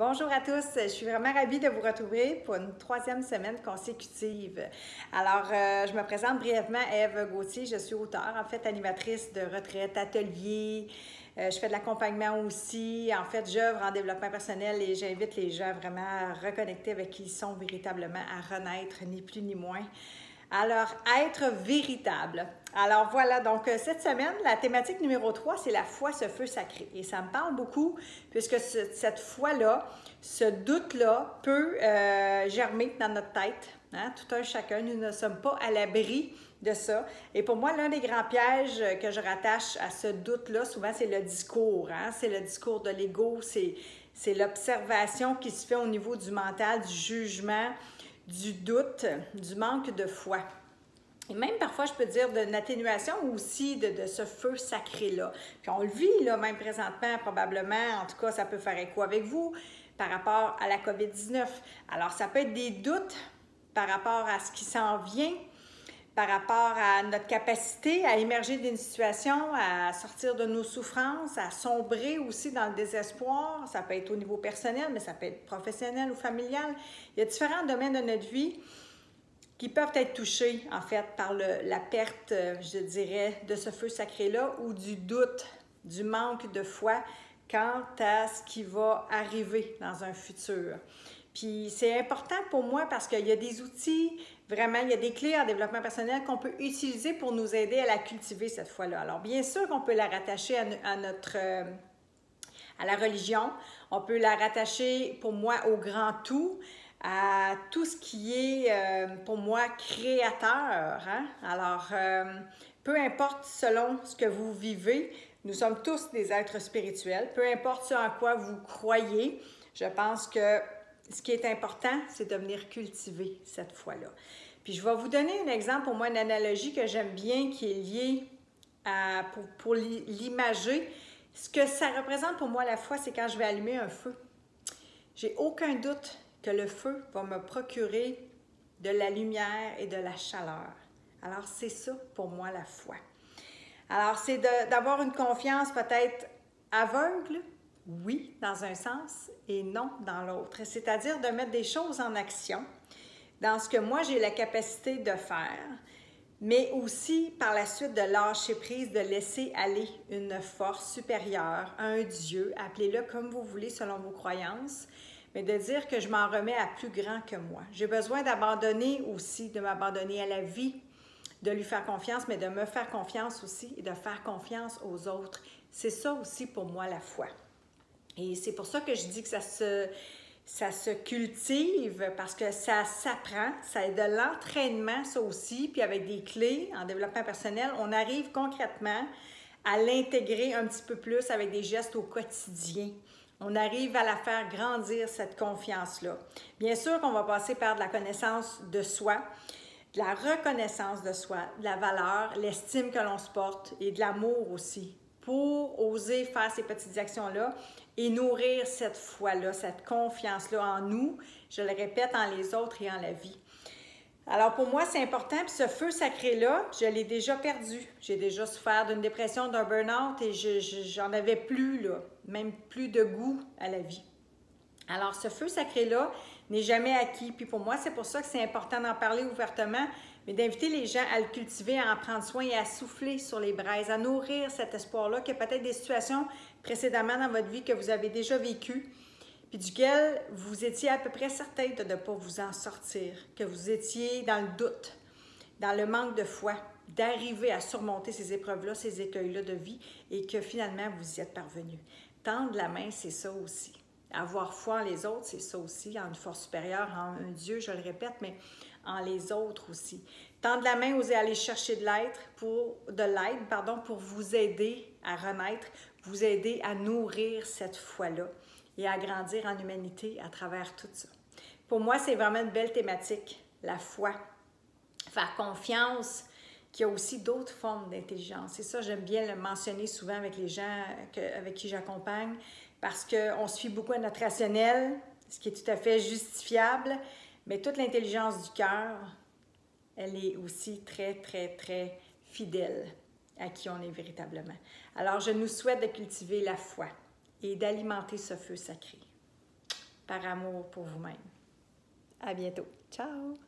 Bonjour à tous, je suis vraiment ravie de vous retrouver pour une troisième semaine consécutive. Alors, je me présente brièvement, Ève Gauthier, je suis auteure, en fait animatrice de retraite, atelier, je fais de l'accompagnement aussi, en fait j'œuvre en développement personnel et j'invite les gens vraiment à reconnecter avec qui ils sont véritablement, à renaître, ni plus ni moins. Alors, être véritable. Alors voilà, donc cette semaine, la thématique numéro 3, c'est la foi, ce feu sacré. Et ça me parle beaucoup puisque cette foi-là, ce doute-là peut germer dans notre tête. Hein? Tout un chacun, nous ne sommes pas à l'abri de ça. Et pour moi, l'un des grands pièges que je rattache à ce doute-là, souvent, c'est le discours. Hein? C'est le discours de l'ego, c'est l'observation qui se fait au niveau du mental, du jugement, du doute, du manque de foi. Et même parfois, je peux dire d'une atténuation aussi de ce feu sacré-là. Puis on le vit là, même présentement, probablement, en tout cas, ça peut faire écho avec vous par rapport à la COVID-19. Alors, ça peut être des doutes par rapport à ce qui s'en vient, par rapport à notre capacité à émerger d'une situation, à sortir de nos souffrances, à sombrer aussi dans le désespoir. Ça peut être au niveau personnel, mais ça peut être professionnel ou familial. Il y a différents domaines de notre vie qui peuvent être touchés, en fait, par la perte, je dirais, de ce feu sacré-là ou du doute, du manque de foi quant à ce qui va arriver dans un futur. Puis c'est important pour moi parce qu'il y a des outils, vraiment, il y a des clés en développement personnel qu'on peut utiliser pour nous aider à la cultiver cette fois-là. Alors bien sûr qu'on peut la rattacher à la religion, on peut la rattacher pour moi au grand tout, à tout ce qui est pour moi créateur. Hein? Alors peu importe selon ce que vous vivez, nous sommes tous des êtres spirituels, peu importe ce en quoi vous croyez, je pense que ce qui est important, c'est de venir cultiver cette foi-là. Puis je vais vous donner un exemple, pour moi, une analogie que j'aime bien, qui est liée pour l'imager. Ce que ça représente pour moi, la foi, c'est quand je vais allumer un feu. J'ai aucun doute que le feu va me procurer de la lumière et de la chaleur. Alors, c'est ça pour moi, la foi. Alors, c'est d'avoir une confiance peut-être aveugle, oui, dans un sens, et non dans l'autre. C'est-à-dire de mettre des choses en action dans ce que moi, j'ai la capacité de faire, mais aussi par la suite de lâcher prise, de laisser aller une force supérieure, un Dieu, appelez-le comme vous voulez selon vos croyances, mais de dire que je m'en remets à plus grand que moi. J'ai besoin d'abandonner aussi, de m'abandonner à la vie, de lui faire confiance, mais de me faire confiance aussi et de faire confiance aux autres. C'est ça aussi pour moi la foi. Et c'est pour ça que je dis que ça se cultive parce que ça s'apprend, ça est de l'entraînement ça aussi, puis avec des clés en développement personnel, on arrive concrètement à l'intégrer un petit peu plus avec des gestes au quotidien. On arrive à la faire grandir, cette confiance-là. Bien sûr qu'on va passer par de la connaissance de soi, de la reconnaissance de soi, de la valeur, l'estime que l'on se porte et de l'amour aussi, pour oser faire ces petites actions-là et nourrir cette foi-là, cette confiance-là en nous, je le répète, en les autres et en la vie. Alors pour moi, c'est important, puis ce feu sacré-là, je l'ai déjà perdu. J'ai déjà souffert d'une dépression, d'un burn-out et j'en avais plus, là, même plus de goût à la vie. Alors ce feu sacré-là n'est jamais acquis, puis pour moi, c'est pour ça que c'est important d'en parler ouvertement, mais d'inviter les gens à le cultiver, à en prendre soin et à souffler sur les braises, à nourrir cet espoir-là, qu'il y a peut-être des situations précédemment dans votre vie que vous avez déjà vécues, puis duquel vous étiez à peu près certain de ne pas vous en sortir, que vous étiez dans le doute, dans le manque de foi, d'arriver à surmonter ces épreuves-là, ces écueils-là de vie, et que finalement, vous y êtes parvenu. Tendre la main, c'est ça aussi. Avoir foi en les autres, c'est ça aussi, en une force supérieure, en un Dieu, je le répète, mais en les autres aussi. Tendre la main, oser aller chercher de l'aide pour vous aider à renaître, vous aider à nourrir cette foi-là et à grandir en humanité à travers tout ça. Pour moi, c'est vraiment une belle thématique, la foi. Faire confiance qu'il y a aussi d'autres formes d'intelligence. Et ça, j'aime bien le mentionner souvent avec les gens avec qui j'accompagne, parce qu'on se fie beaucoup à notre rationnel, ce qui est tout à fait justifiable, mais toute l'intelligence du cœur, elle est aussi très, très, très fidèle à qui on est véritablement. Alors, je nous souhaite de cultiver la foi et d'alimenter ce feu sacré. par amour pour vous-même. À bientôt. Ciao!